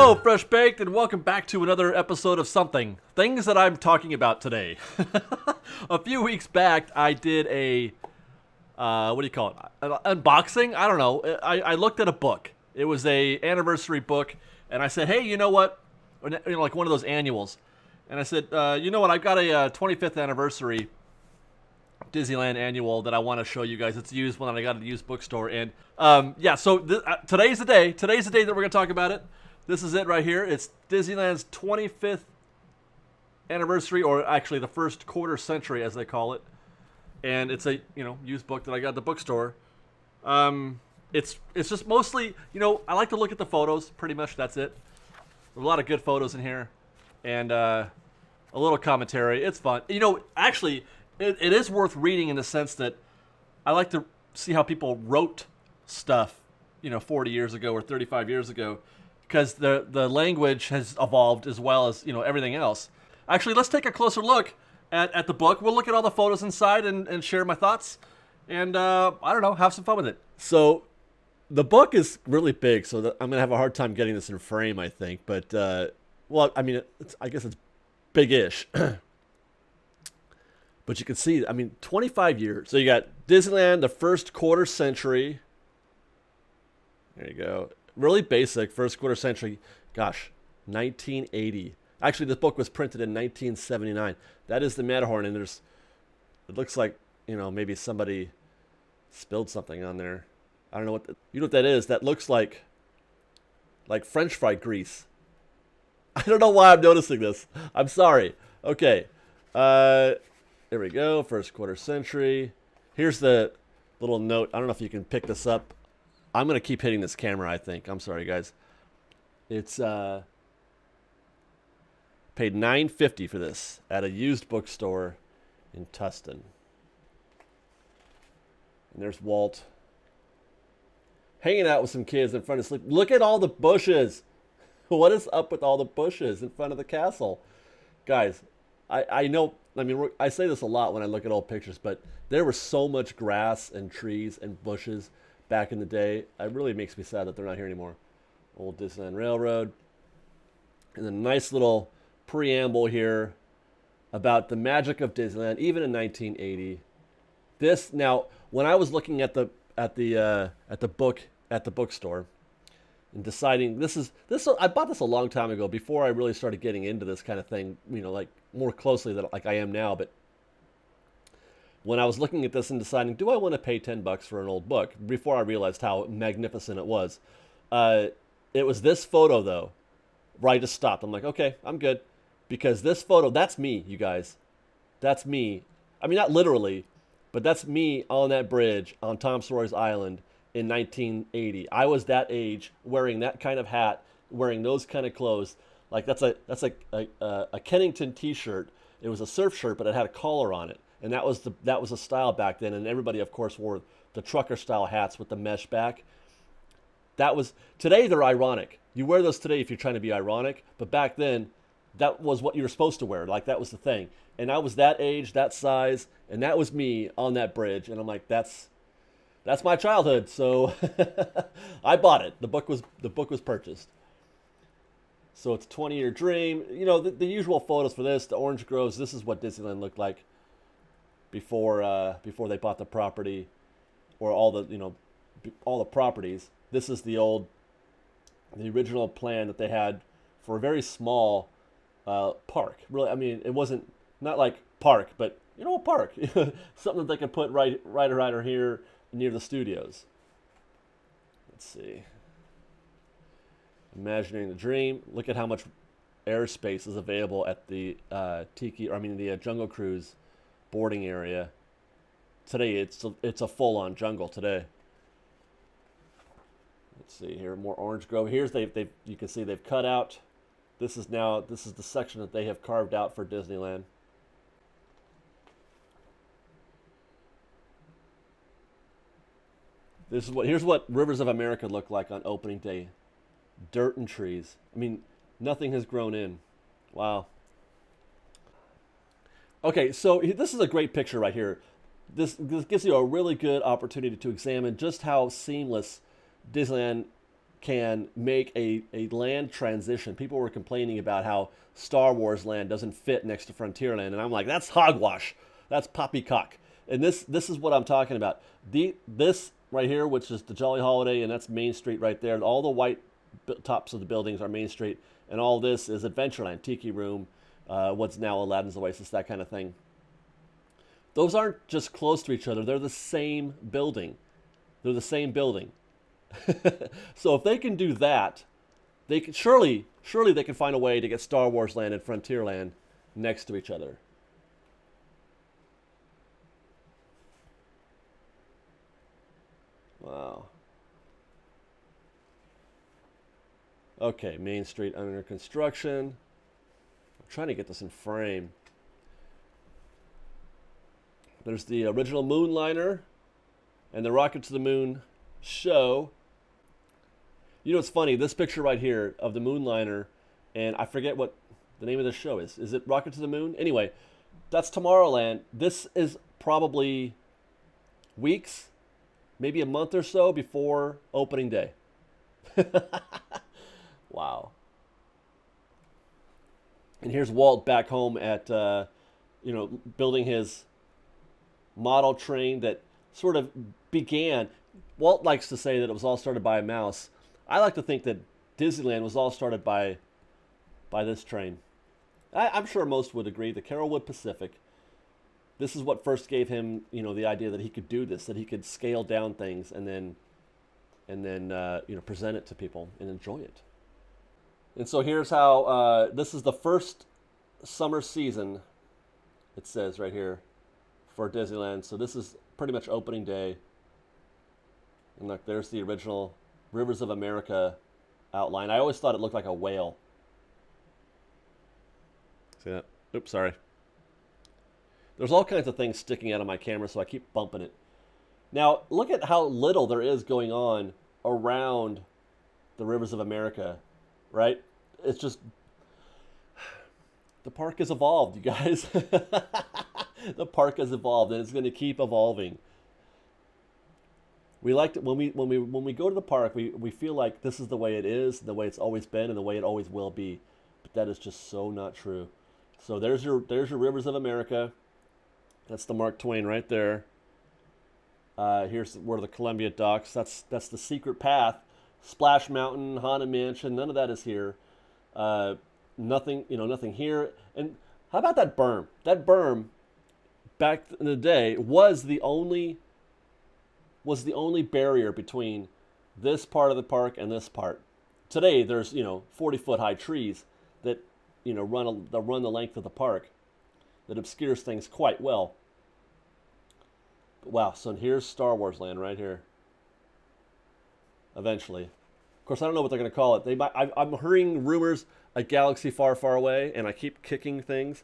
Hello, Fresh Baked, and welcome back to another episode of something. Things that I'm talking about today. A few weeks back, I did a, what do you call it? An unboxing? I don't know. I looked at a book. It was a anniversary book, and I said, hey, you know what? Like one of those annuals. And I said, you know what? I've got a 25th anniversary Disneyland annual that I want to show you guys. It's a used one that I got at a used bookstore. And yeah, so today's the day. Today's the day that we're going to talk about it. This is it right here. It's Disneyland's 25th anniversary, or actually the first quarter century, as they call it. And it's a used book that I got at the bookstore. It's just mostly I like to look at the photos. Pretty much that's it. There's a lot of good photos in here, and a little commentary. It's fun. Actually, it is worth reading in the sense that I like to see how people wrote stuff, 40 years ago or 35 years ago. Because the language has evolved as well as everything else. Actually, let's take a closer look at the book. We'll look at all the photos inside and share my thoughts, and I don't know, have some fun with it. So, the book is really big, so I'm gonna have a hard time getting this in frame, I think. But well, I mean, I guess it's big-ish. But you can see, 25 years. So you got Disneyland, the first quarter century. There you go. Really basic, first quarter century. Gosh, 1980. Actually, this book was printed in 1979. That is the Matterhorn, and it looks like, maybe somebody spilled something on there. I don't know what that is. That looks like French fry grease. I don't know why I'm noticing this. I'm sorry. Okay. There we go. First quarter century. Here's the little note. I don't know if you can pick this up. I'm going to keep hitting this camera, I think. I'm sorry, guys. It's paid $9.50 for this at a used bookstore in Tustin. And there's Walt hanging out with some kids in front of sleep. Look at all the bushes. What is up with all the bushes in front of the castle? Guys, I know, I say this a lot when I look at old pictures, but there was so much grass and trees and bushes back in the day. It really makes me sad that they're not here anymore. Old Disneyland Railroad. And a nice little preamble here about the magic of Disneyland, even in 1980. This, now, when I was looking at the book at the bookstore and deciding I bought this a long time ago before I really started getting into this kind of thing, like more closely than like I am now, but when I was looking at this and deciding, do I want to pay $10 for an old book? Before I realized how magnificent it was. It was this photo, though, where I just stopped. I'm like, okay, I'm good. Because this photo, that's me, you guys. That's me. I mean, not literally, but that's me on that bridge on Tom Sawyer's Island in 1980. I was that age, wearing that kind of hat, wearing those kind of clothes. Like, that's a Kennington t-shirt. It was a surf shirt, but it had a collar on it. And that was the style back then, and everybody, of course, wore the trucker style hats with the mesh back. Today they're ironic. You wear those today if you're trying to be ironic, but back then, that was what you were supposed to wear. Like, that was the thing. And I was that age, that size, and that was me on that bridge. And I'm like, that's my childhood. So I bought it. The book was purchased. So it's a 20-year dream. The usual photos for this, the orange groves. This is what Disneyland looked like before they bought the property, or all the properties. This is the original plan that they had for a very small park. Really, it wasn't not like park, but a park, something that they could put right here near the studios. Let's see. Imagining the dream. Look at how much airspace is available at the the Jungle Cruise boarding area. Today it's a full-on jungle today. Let's see here, more orange grove. Here's you can see they've cut out. This is the section that they have carved out for Disneyland. Here's what Rivers of America looked like on opening day. Dirt and trees. Nothing has grown in. Wow. Okay, so this is a great picture right here. This gives you a really good opportunity to examine just how seamless Disneyland can make a land transition. People were complaining about how Star Wars Land doesn't fit next to Frontierland, and I'm like, that's hogwash. That's poppycock. And this is what I'm talking about. This right here, which is the Jolly Holiday, and that's Main Street right there. And all the white tops of the buildings are Main Street, and all this is Adventureland, Tiki Room, what's now Aladdin's Oasis, that kind of thing. Those aren't just close to each other. They're the same building. They're the same building. So if they can do that, they can surely they can find a way to get Star Wars Land and Frontierland next to each other. Wow. Okay, Main Street under construction. I'm trying to get this in frame. There's the original Moonliner and the Rocket to the Moon show. You know, it's funny, this picture right here of the Moonliner, and I forget what the name of the show is. Is it Rocket to the Moon? Anyway, that's Tomorrowland. This is probably weeks, maybe a month or so before opening day. Wow. And here's Walt back home at, building his model train that sort of began. Walt likes to say that it was all started by a mouse. I like to think that Disneyland was all started by this train. I'm sure most would agree. The Carolwood Pacific. This is what first gave him, the idea that he could do this, that he could scale down things and then present it to people and enjoy it. And so here's how this is the first summer season. It says right here for Disneyland. So this is pretty much opening day. And look, there's the original Rivers of America outline. I always thought it looked like a whale. See that? Oops, sorry. There's all kinds of things sticking out of my camera, so I keep bumping it. Now, look at how little there is going on around the Rivers of America, right? It's just, the park has evolved, you guys. The park has evolved, and it's going to keep evolving. We like to, when we go to the park, we feel like this is the way it is, the way it's always been, and the way it always will be. But that is just so not true. So there's your Rivers of America. That's the Mark Twain right there. Here's where the Columbia docks. That's the secret path. Splash Mountain, Haunted Mansion. None of that is here. Nothing here. And how about that berm? That berm, back in the day, was the only barrier between this part of the park and this part. Today, there's 40-foot high trees that run the length of the park, that obscures things quite well. But wow, so here's Star Wars Land right here. Eventually, of course, I don't know what they're going to call it. I'm hearing rumors a galaxy far, far away, and I keep kicking things.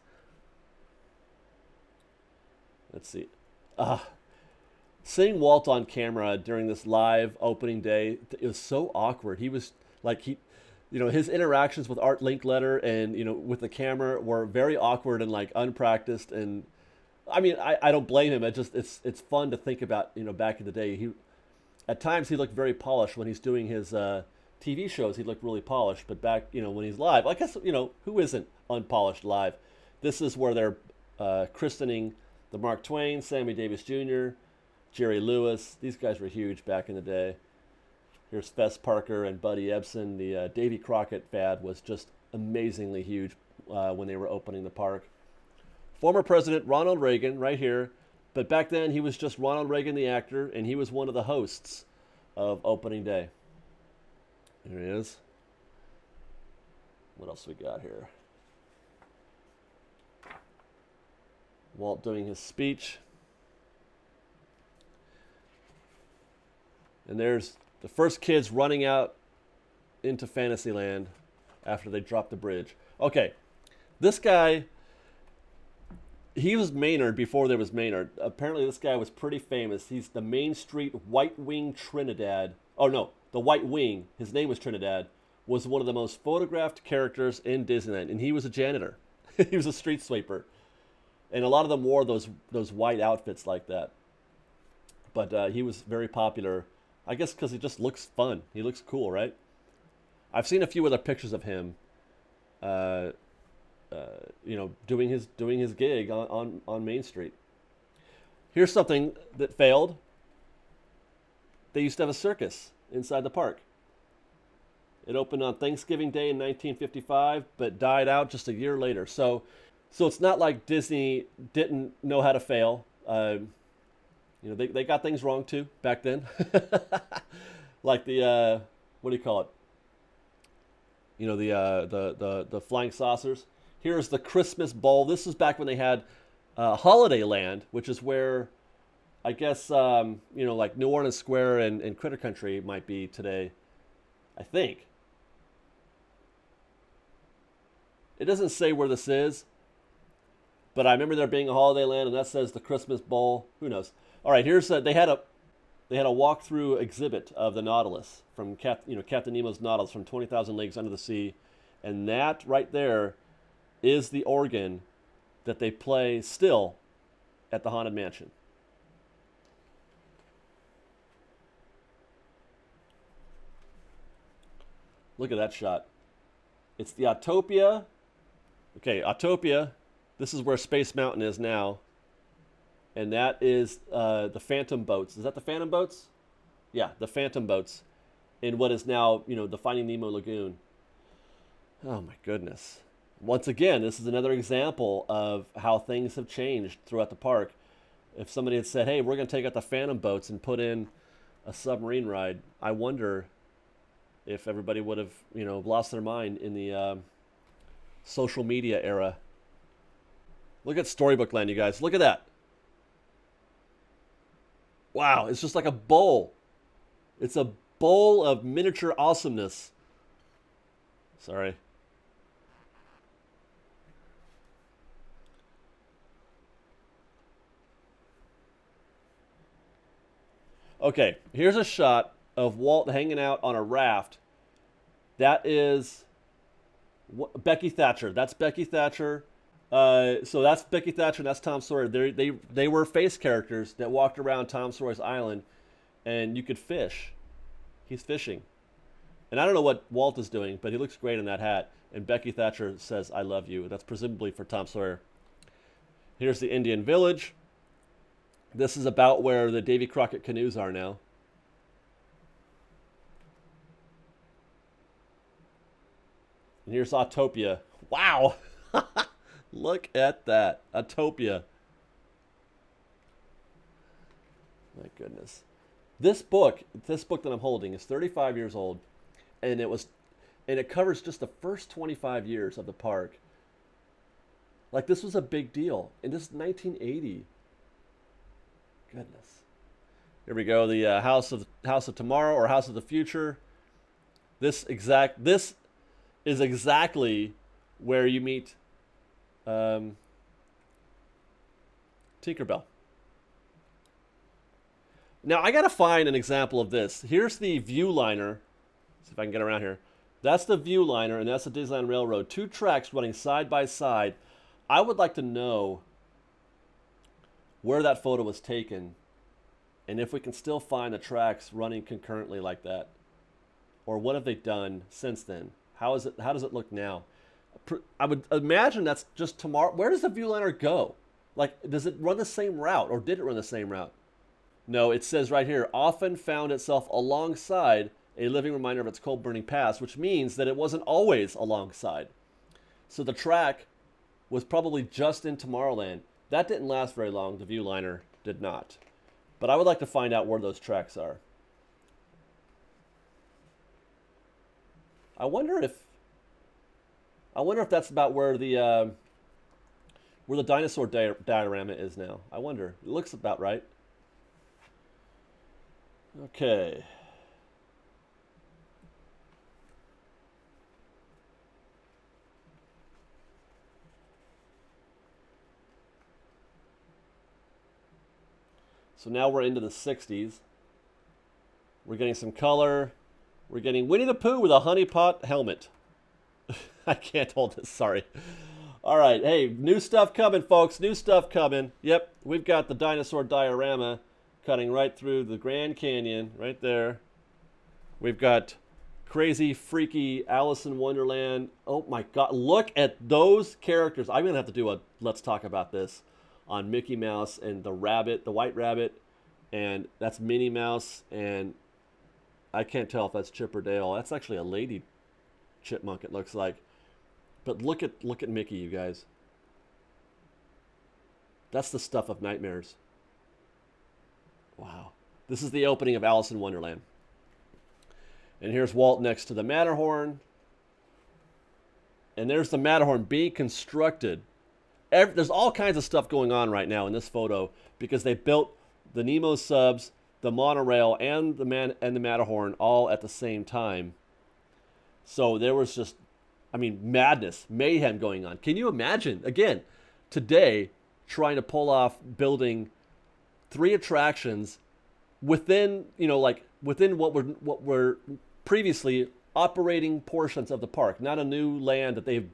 Let's see. Seeing Walt on camera during this live opening day, it was so awkward. He was like, his interactions with Art Linkletter and, with the camera were very awkward and like unpracticed. And I mean, I don't blame him. It's fun to think about, back in the day. At times he looked very polished when he's doing his TV shows. He looked really polished, but back, when he's live, I guess, who isn't unpolished live? This is where they're christening the Mark Twain, Sammy Davis Jr., Jerry Lewis. These guys were huge back in the day. Here's Fess Parker and Buddy Ebsen. The Davy Crockett fad was just amazingly huge when they were opening the park. Former President Ronald Reagan right here. But back then, he was just Ronald Reagan, the actor, and he was one of the hosts of opening day. Here he is. What else we got here? Walt doing his speech. And there's the first kids running out into Fantasyland after they drop the bridge. Okay, this guy, he was Maynard before there was Maynard. Apparently this guy was pretty famous. He's the Main Street White Wing Trinidad. Oh no, the White Wing, his name was Trinidad, was one of the most photographed characters in Disneyland. And he was a janitor. He was a street sweeper. And a lot of them wore those white outfits like that. But he was very popular. I guess because he just looks fun. He looks cool, right? I've seen a few other pictures of him, uh, doing his gig on Main Street. Here's something that failed. They used to have a circus inside the park. It opened on Thanksgiving Day in 1955, but died out just a year later. So it's not like Disney didn't know how to fail. They got things wrong too back then. Like the what do you call it? The flying saucers. Here's the Christmas Bowl. This is back when they had Holiday Land, which is where I guess like New Orleans Square and Critter Country might be today. I think. It doesn't say where this is, but I remember there being a Holiday Land, and that says the Christmas Bowl. Who knows? All right, here's they had a walk-through exhibit of the Nautilus from Captain Nemo's Nautilus from 20,000 Leagues Under the Sea, and that right there is the organ that they play still at the Haunted Mansion. Look at that shot. It's the Autopia. Okay, Autopia. This is where Space Mountain is now. And that is the Phantom Boats. Is that the Phantom Boats? Yeah, the Phantom Boats in what is now, the Finding Nemo Lagoon. Oh my goodness. Once again, this is another example of how things have changed throughout the park. If somebody had said, hey, we're going to take out the Phantom Boats and put in a submarine ride, I wonder if everybody would have, lost their mind in the social media era. Look at Storybook Land, you guys. Look at that. Wow, it's just like a bowl. It's a bowl of miniature awesomeness. Sorry. Okay, here's a shot of Walt hanging out on a raft. That is Becky Thatcher. That's Becky Thatcher. So that's Becky Thatcher and that's Tom Sawyer. They were face characters that walked around Tom Sawyer's Island, and you could fish. He's fishing. And I don't know what Walt is doing, but he looks great in that hat. And Becky Thatcher says, I love you. That's presumably for Tom Sawyer. Here's the Indian Village. This is about where the Davy Crockett canoes are now. And here's Autopia. Wow! Look at that. Autopia. My goodness. This book that I'm holding is 35 years old, and it covers just the first 25 years of the park. Like, this was a big deal. And this is 1980. Goodness. Here we go. The House of Tomorrow, or House of the Future. This is exactly where you meet Tinkerbell. Now, I got to find an example of this. Here's the Viewliner. See if I can get around here. That's the Viewliner, and that's the Disneyland Railroad. Two tracks running side by side. I would like to know where that photo was taken, and if we can still find the tracks running concurrently like that. Or what have they done since then? How does it look now? I would imagine that's just tomorrow. Where does the Viewliner go? Like, does it run the same route, or did it run the same route? No, it says right here, often found itself alongside a living reminder of its coal-burning past, which means that it wasn't always alongside. So the track was probably just in Tomorrowland. That didn't last very long. The Viewliner did not. But I would like to find out where those tracks are. I wonder if that's about where the dinosaur diorama is now. I wonder. It looks about right. Okay. So now we're into the 60s. We're getting some color. We're getting Winnie the Pooh with a honey pot helmet. I can't hold this, sorry. All right, hey, new stuff coming, folks. New stuff coming. Yep, we've got the dinosaur diorama cutting right through the Grand Canyon, right there. We've got crazy, freaky Alice in Wonderland. Oh my God, look at those characters. I'm gonna have to do a let's talk about this on Mickey Mouse and the rabbit, the white rabbit, and that's Minnie Mouse, and I can't tell if that's Chip or Dale. That's actually a lady chipmunk, it looks like. But look at Mickey, you guys. That's the stuff of nightmares. Wow. This is the opening of Alice in Wonderland. And here's Walt next to the Matterhorn. And there's the Matterhorn being constructed. There's all kinds of stuff going on right now in this photo because they built the Nemo subs, the monorail, and the Matterhorn all at the same time. So there was just, I mean, madness, mayhem going on. Can you imagine, again, today, trying to pull off building 3 attractions within, within what were previously operating portions of the park, not a new land that they've,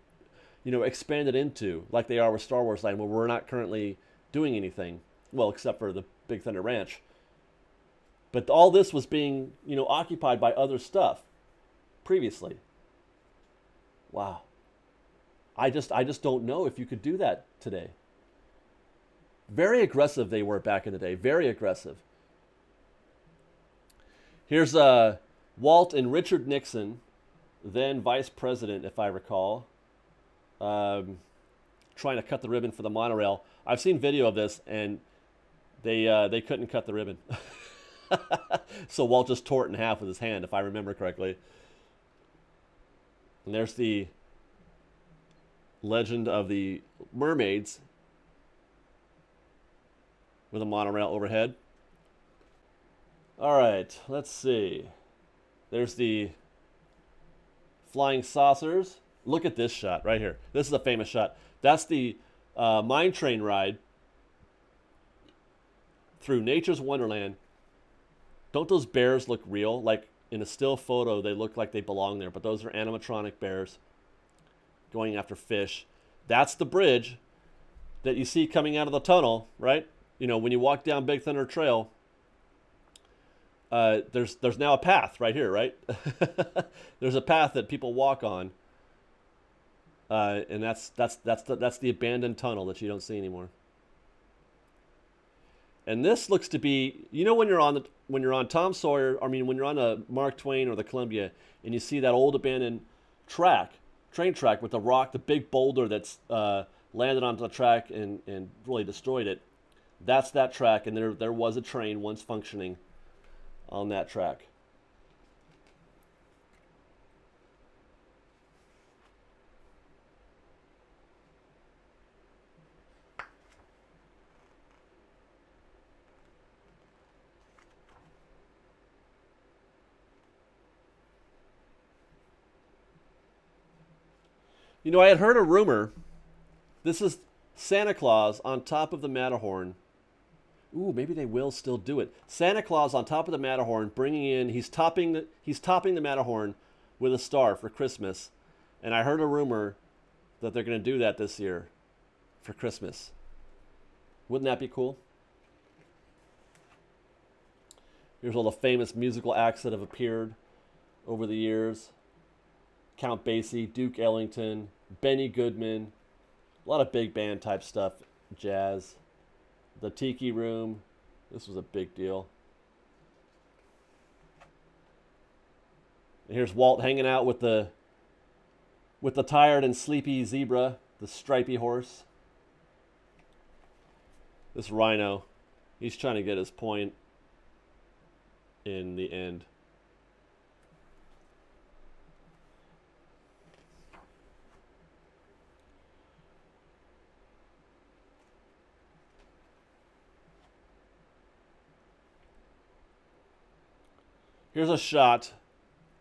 expanded into like they are with Star Wars Land, where we're not currently doing anything, well, except for the Big Thunder Ranch. But all this was being, occupied by other stuff previously. Wow. I just don't know if you could do that today. Very aggressive they were back in the day. Very aggressive. Here's Walt and Richard Nixon, then vice president, if I recall, trying to cut the ribbon for the monorail. I've seen video of this, and they couldn't cut the ribbon. So Walt just tore it in half with his hand, if I remember correctly. And there's the legend of the mermaids with a monorail overhead. All right, let's see. There's the flying saucers. Look at this shot right here. This is a famous shot. That's the mine train ride through Nature's Wonderland. Don't those bears look real? Like in a still photo, they look like they belong there, but those are animatronic bears going after fish. That's the bridge that you see coming out of the tunnel, right? When you walk down Big Thunder Trail, there's now a path right here, right? There's a path that people walk on, and that's the abandoned tunnel that you don't see anymore. And this looks to be, when you're on Tom Sawyer, when you're on a Mark Twain or the Columbia, and you see that old abandoned train track with the rock, the big boulder that's landed onto the track and really destroyed it. That's that track, and there was a train once functioning on that track. I had heard a rumor. This is Santa Claus on top of the Matterhorn. Ooh, maybe they will still do it. Santa Claus on top of the Matterhorn, he's topping the Matterhorn with a star for Christmas. And I heard a rumor that they're going to do that this year for Christmas. Wouldn't that be cool? Here's all the famous musical acts that have appeared over the years. Count Basie, Duke Ellington, Benny Goodman, a lot of big band type stuff, jazz. The Tiki Room, this was a big deal. And here's Walt hanging out with the tired and sleepy zebra, the stripy horse. This rhino, he's trying to get his point in the end. Here's a shot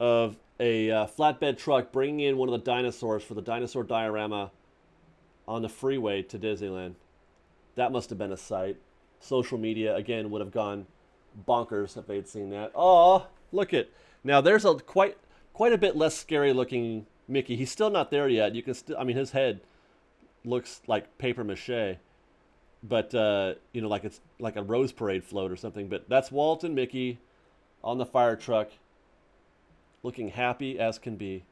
of a flatbed truck bringing in one of the dinosaurs for the dinosaur diorama on the freeway to Disneyland. That must have been a sight. Social media, again, would have gone bonkers if they'd seen that. Oh, look it. Now, there's a quite a bit less scary looking Mickey. He's still not there yet. You can still, his head looks like paper mache. But, like it's like a Rose Parade float or something. But that's Walt and Mickey on the fire truck. looking happy as can be.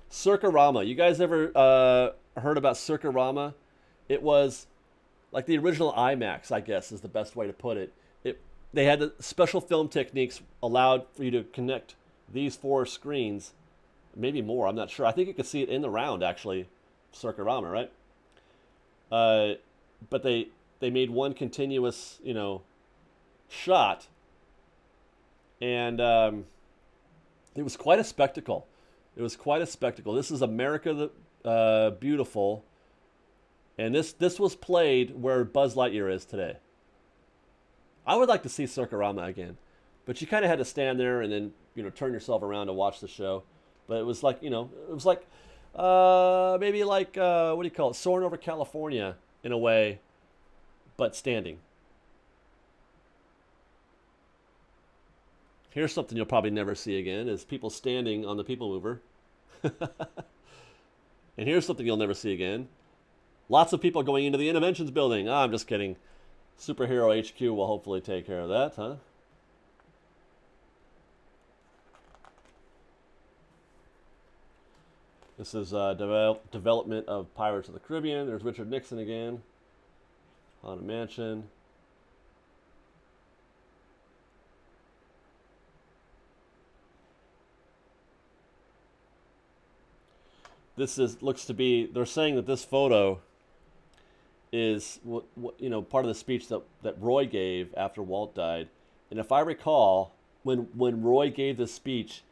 Circarama. You guys ever heard about Circarama? It was like the original IMAX, I guess, is the best way to put it. They had special film techniques allowed for you to connect these 4 screens, maybe more. I'm not sure. I think you could see it in the round actually, Circarama, right? But they made one continuous, shot, and it was quite a spectacle. It was quite a spectacle. This is America the Beautiful, and this was played where Buzz Lightyear is today. I would like to see Circarama again, but you kind of had to stand there and then turn yourself around to watch the show. But it was like maybe like what do you call it? Soaring over California in a way, but standing. Here's something you'll probably never see again: is people standing on the People Mover. And here's something you'll never see again: lots of people going into the Interventions building. I'm just kidding. Superhero HQ will hopefully take care of that, huh? This is development of Pirates of the Caribbean. There's Richard Nixon again. Haunted Mansion. Looks to be, they're saying that this photo is part of the speech that Roy gave after Walt died. And if I recall, when Roy gave this speech,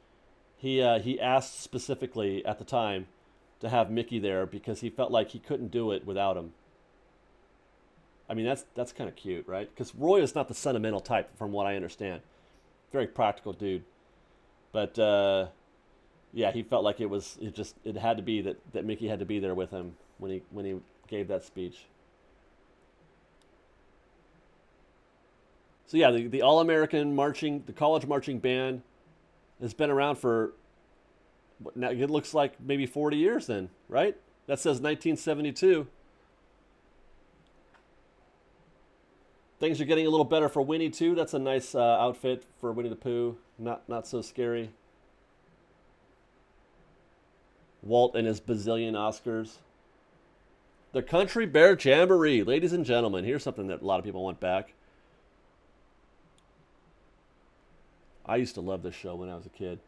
he asked specifically at the time to have Mickey there because he felt like he couldn't do it without him. I mean, that's kind of cute, right? Because Roy is not the sentimental type, from what I understand. Very practical dude. But yeah, he felt like it had to be that Mickey had to be there with him when he gave that speech. So yeah, the All-American marching, the college marching band has been around for, now it looks like maybe 40 years then, right? That says 1972. Things are getting a little better for Winnie too. That's a nice outfit for Winnie the Pooh. Not so scary. Walt and his bazillion Oscars. The Country Bear Jamboree. Ladies and gentlemen, here's something that a lot of people want back. I used to love this show when I was a kid.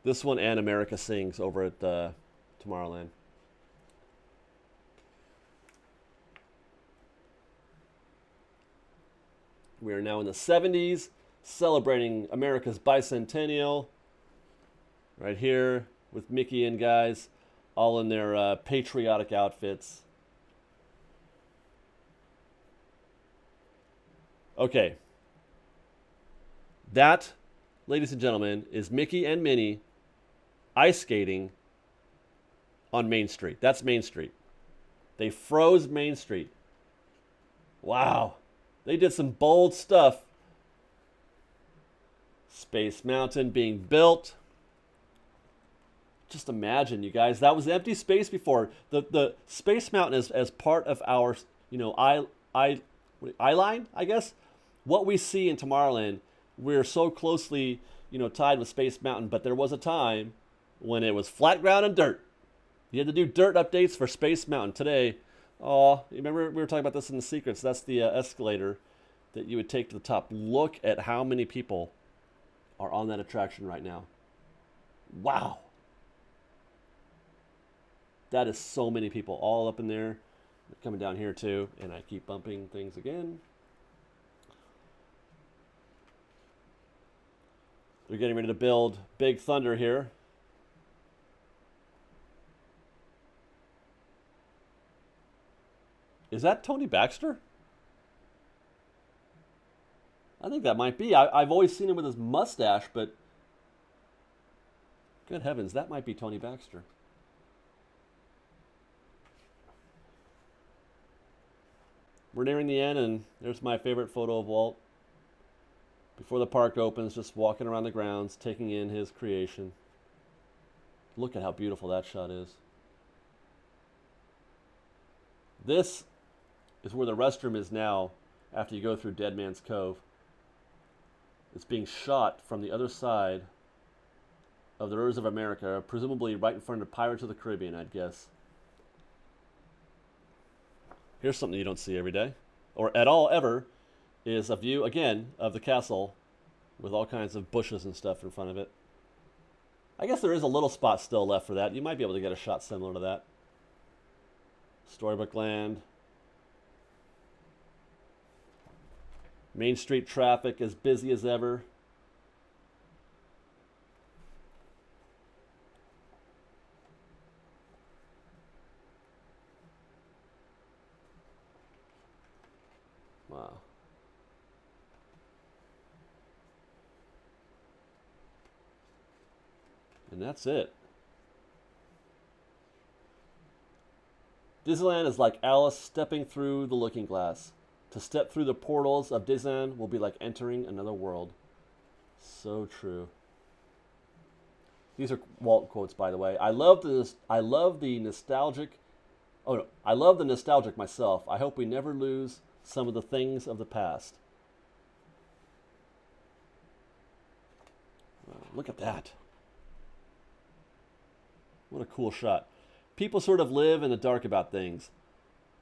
This one and America Sings over at Tomorrowland. We are now in the 70s, celebrating America's bicentennial. Right here with Mickey and guys, all in their patriotic outfits. Okay. That, ladies and gentlemen, is Mickey and Minnie ice skating on Main Street. That's Main Street. They froze Main Street. Wow. They did some bold stuff. Space Mountain being built. Just imagine, you guys, that was empty space before. The Space Mountain is as part of our, eye line, I guess. What we see in Tomorrowland, we're so closely, tied with Space Mountain, but there was a time when it was flat ground and dirt. You had to do dirt updates for Space Mountain. Today, remember we were talking about this in The Secrets. That's the escalator that you would take to the top. Look at how many people are on that attraction right now. Wow. That is so many people all up in there. They're coming down here too, and I keep bumping things again. They're getting ready to build Big Thunder here. Is that Tony Baxter? I think that might be. I've always seen him with his mustache, but good heavens, that might be Tony Baxter. We're nearing the end, and there's my favorite photo of Walt. Before the park opens, just walking around the grounds, taking in his creation. Look at how beautiful that shot is. This is where the restroom is now after you go through Dead Man's Cove. It's being shot from the other side of the Rivers of America, presumably right in front of Pirates of the Caribbean, I'd guess. Here's something you don't see every day, or at all ever, is a view, again, of the castle with all kinds of bushes and stuff in front of it. I guess there is a little spot still left for that. You might be able to get a shot similar to that. Storybook Land. Main Street traffic as busy as ever. Wow. And that's it. Disneyland is like Alice stepping through the looking glass. To step through the portals of Disneyland will be like entering another world. So true. These are Walt quotes, by the way. I love the nostalgic. Oh no, I love the nostalgic myself. I hope we never lose some of the things of the past. Look at that. What a cool shot. People sort of live in the dark about things.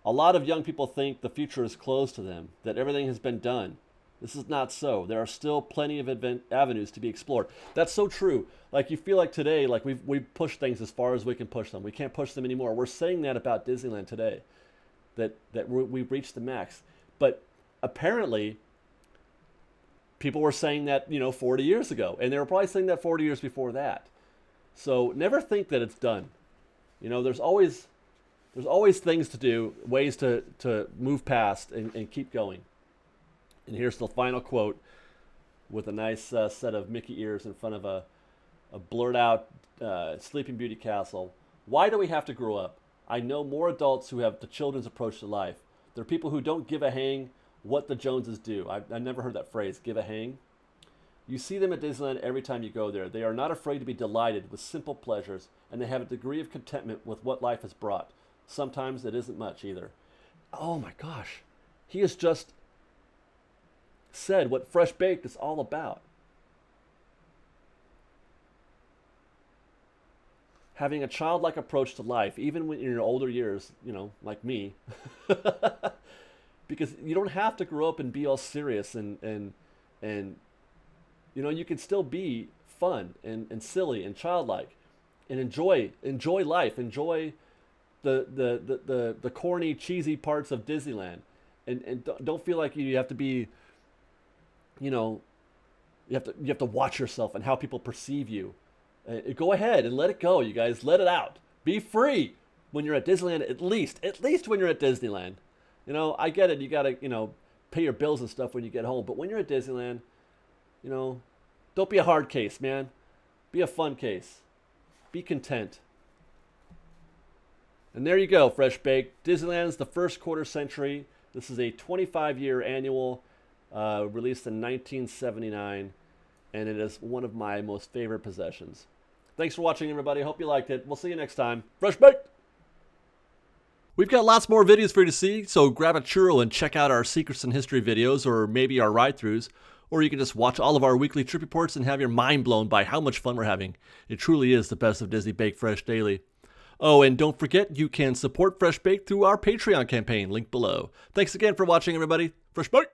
A lot of young people think the future is closed to them, that everything has been done. This is not so. There are still plenty of avenues to be explored. That's so true. Like, you feel like today, like we've pushed things as far as we can push them. We can't push them anymore. We're saying that about Disneyland today, that we've reached the max. But apparently, people were saying that, 40 years ago. And they were probably saying that 40 years before that. So never think that it's done. There's always things to do, ways to move past and keep going. And here's the final quote with a nice set of Mickey ears in front of a blurred out Sleeping Beauty castle. Why do we have to grow up? I know more adults who have the children's approach to life. There are people who don't give a hang what the Joneses do. I never heard that phrase, give a hang. You see them at Disneyland every time you go there. They are not afraid to be delighted with simple pleasures, and they have a degree of contentment with what life has brought. Sometimes it isn't much either. Oh my gosh. He has just said what Fresh Baked is all about. Having a childlike approach to life, even when in your older years, like me. Because you don't have to grow up and be all serious and you can still be fun and silly and childlike and enjoy life, enjoy the corny, cheesy parts of Disneyland, and don't feel like you have to be, you have to watch yourself and how people perceive you. Go ahead and let it go, you guys. Let it out. Be free when you're at Disneyland. At least when you're at Disneyland. I get it. You gotta pay your bills and stuff when you get home. But when you're at Disneyland, don't be a hard case, man. Be a fun case. Be content. And there you go, Fresh Baked. Disneyland's the first quarter century. This is a 25-year annual, released in 1979, and it is one of my most favorite possessions. Thanks for watching, everybody. Hope you liked it. We'll see you next time. Fresh Baked! We've got lots more videos for you to see, so grab a churro and check out our Secrets in History videos, or maybe our ride-throughs. Or you can just watch all of our weekly trip reports and have your mind blown by how much fun we're having. It truly is the best of Disney Baked Fresh Daily. Oh, and don't forget, you can support Fresh Baked through our Patreon campaign, link below. Thanks again for watching, everybody. Fresh Baked!